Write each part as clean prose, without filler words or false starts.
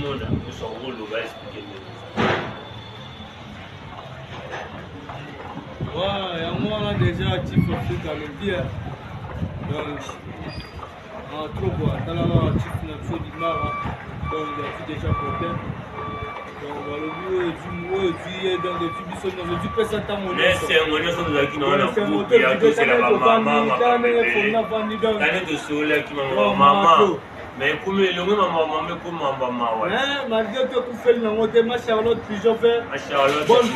monde, nous sommes au rôle, on va expliquer. Ouais, moi, on a déjà actif Afrique à l'Olympique. Donc, en trop, quoi. Dans la actif, on a fait du mal. Donc, il a fait déjà porté. Donc, on va le bureau, du dans des tubes, dans le tube, ça t'a mon mais c'est un moyen de qui n'a pas de coupe, il y a tout, c'est la maman, l'année de soleil qui m'a maman. Mais comme il est loin, maman, mais comme maman, ouais. Malgré que vous faites la montée, ma Charlotte, pigeon fait. Bonne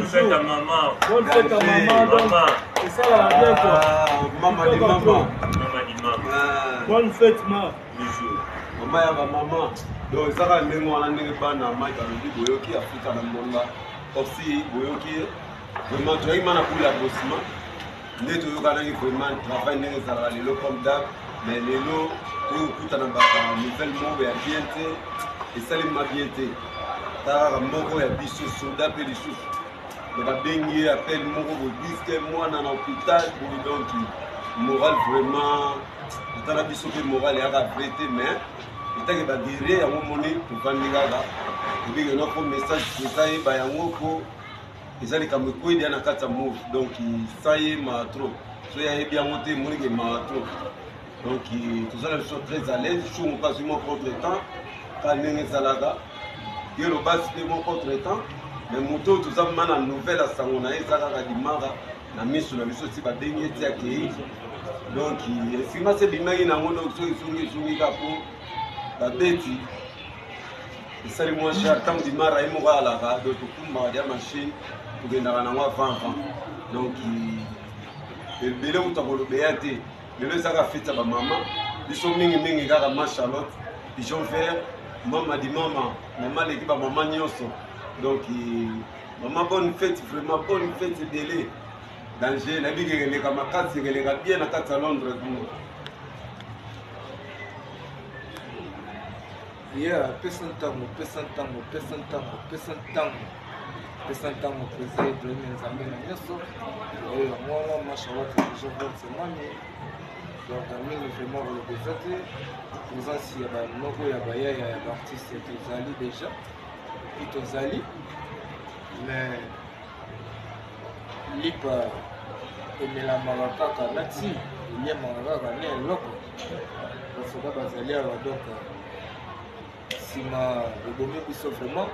fête à maman. Bonne fête à maman. C'est ça la bien quoi. Maman dit maman. Bonne fête, ma. Maman ya maman. Donc ça va même on a n'est pas na mai dans le boyoki Afrique na monde. Aussi boyoki vraiment tu as eu mana pour la bossima. Ne tu yoka na vraiment travail ne ça va les lots comme d'hab mais les lots tu écoutes na ba nouvelle mot ya bienté et ça les ma bienté. Ta moko ya biso soda pe les choses. Donc a bengi appel moko bo disque moi na hôpital pour donc moral vraiment dans la biso pe moral ya la vérité mais il t'a que guérir à mon monnaie pour prendre les gars et puis il y a un message qui est ba yango ko ezali comme ko il y a na kata move donc ça y est ma trop so ya bien monter mon que ma trop donc tout ça je suis très à l'aise je suis pas sur mon contre temps quand n'est salaga que le bas c'est mon contre temps mais moto tout ça mana nouvelle à sangona ezaka ka dimara na miso na biso si ba dengi ti akei donc sima c'est bimaki na ngondo so isungi ka po la bêtise, c'est le moins cher. Tant que Mara et Mora la va, donc tout ma machine pour gagner dans la 20 ans. Donc le bébé où tu as le BAT, le ça a fait ça ma maman. Ils sont mingi gars ma Charlotte, ils sont faire maman dit maman l'équipe à maman nyoso. Donc maman bonne fête vraiment bonne fête délai. Danger la vie que les camarades c'est que les gars bien à 4 à Londres. Yeah, personne temps, président de l'Union, moi, ma Charlotte, je vois c'est moi, donc vraiment représenté. Pour ça, s'il y a un artiste Tozali déjà, puis Tozali, mais Lipa et la Maraka, Nati, il y a Maraka, il y a un loco, parce que Bazali a donc. Si je suis vraiment,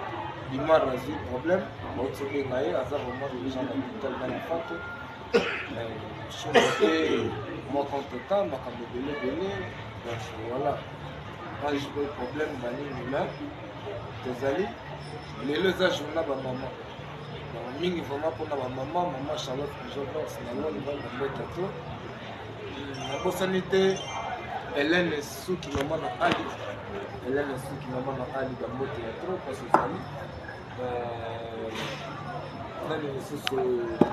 il m'a résolu le problème. Je suis vraiment déjà dans l'hôpital dans la fête. Je suis monté, moi contre-temps, je suis donné. Donc voilà. Quand j'ai eu le problème, je suis allé. Les deux âges, je suis maman. Je suis vraiment pour ma maman, maman Charlotte, je suis la sanité, Hélène Souki, maman Ali. Hélène Souki, maman Ali, dans le théâtre, parce que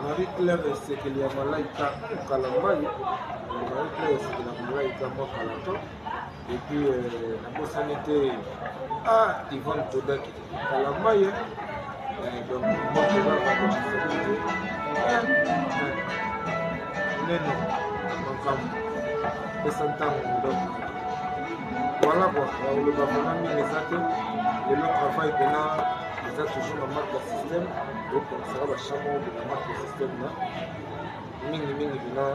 Marie-Claire, c'est qu'il y a Malaïka au Kalambaye. Marie-Claire, c'est qu'il y a Malaïka au Kalato. Et puis, la bonne sanité à Yvonne Toda qui est au Kalambaye. Donc, moi, je vais avoir la sanité. Donc, voilà quoi, le gouvernement les actes, et le travail maintenant, ils ont toujours la marque de système, donc on sera la chambre de la marque de système là. Mini maintenant,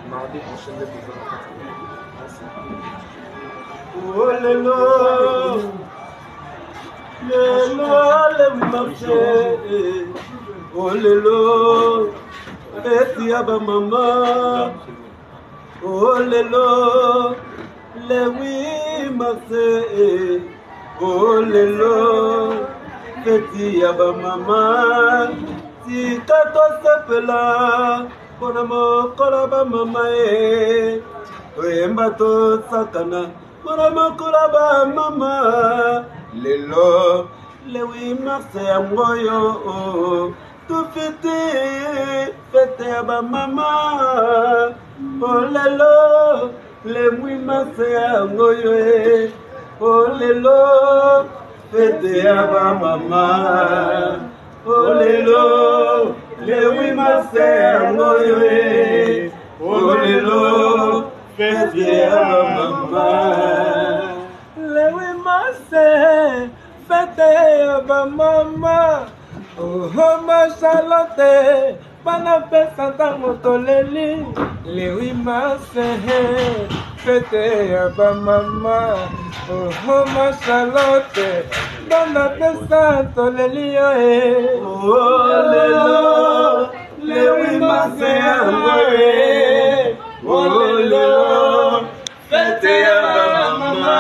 mardi prochain, les besoins oh le marché, oh lelo, et yaba maman. Oh lelo, le oui marché, oh lelo, petit yaba maman, si kato sepela, bonamo kolaba mama e, oyemba to sakana, bonamo kolaba mama, lelo, le oui marché amoyo, tout fête yaba maman. Oh lelo, le mouima se angoye. Oh lelo, fête à ma maman. Oh lelo, le mouima se angoye. Oh lelo, fête à ma maman. fete ba mama oh ma Charlotte bana pesa ntango toleli lewi mase fete ba mama oh ma Charlotte bana pesa toleli oh lelo lewi mase oh lelo fete ba mama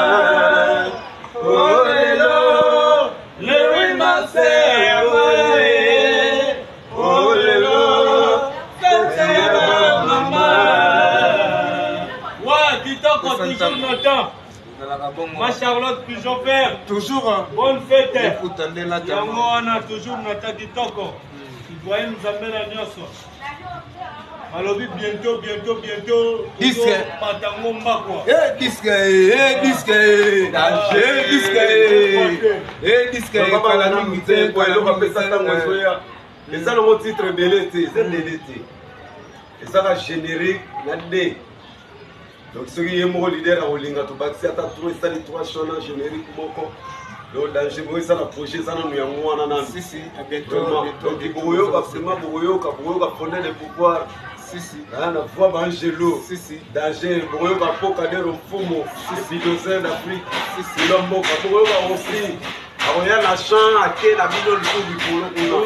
oh lelo lewi mase oh lelo fete ba mama Ouais, Kitoko, toujours Nathan. Ma Charlotte Pigeon Vert. Toujours. Bonne fête. Écoute, Yango wana toujours Nathan Kitoko. Tu dois nous amener à Nyoso. Alors bientôt. Disque. Patango Mbakwa. Disque. Danger, disque. Kala mingi te kwa eloko apesa ntango ezoya eza nango titre ebele te eza ebele te ezaka générique na d donc soki ye moko lider akolinga tobakisi ata tro esali 3 chant na générique moko donc danger boyo esala projet eza nanu yango wana nanu donc bokoyoka vraiment bokoyoka fondé de pouvoir na voix baangelo danger bokoyoka mpoka dero mfumo bidoser d'Afrique ilo mboka bokoyoka aussi akoya na champ ake na bino likolo kuna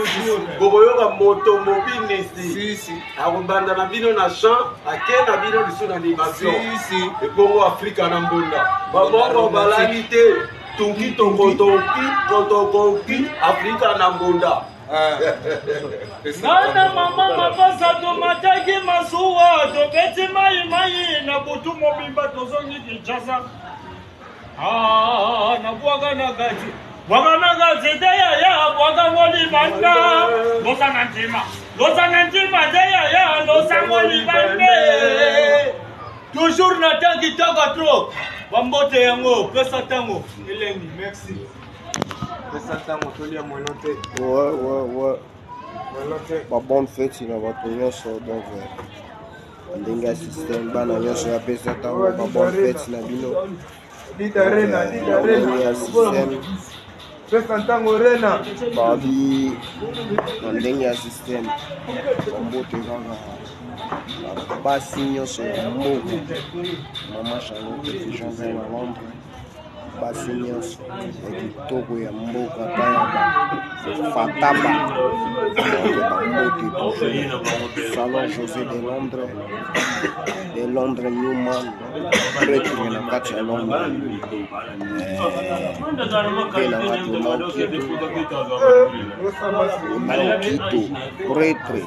bokoyoka moto mobinisi akobanda na bino na champ ake na bino lisu na animation ebongo afrika na mbunda bamoko balali te tunki tokotonki afrika na mbunda Nana mama mapasa tomataki masuwa tobeti mai na butu mobimba tozongi Kinshasa. Na bwaga na gaji ya bwaga ngoli banda losa ntima ya losa ngoli bande toujours Nathan Kitoko trop bambote yango pesa tango elengi merci. Ouais. Ba bonne fête na bato nyonso donc ndenge ya système bana nyonso ya pesa ntango ba bonne fête na bino ndenge ya système babi na ndenge ya système bambote kaka basi nyonso ya mboka mama Charlotte Pigeon Vert na Londres basi nyonso ya kitoko ya mboka tayaba fataba bambote salon José de Londres Newman prêtre na kati ya Londres mpe na kati Malokito prêtre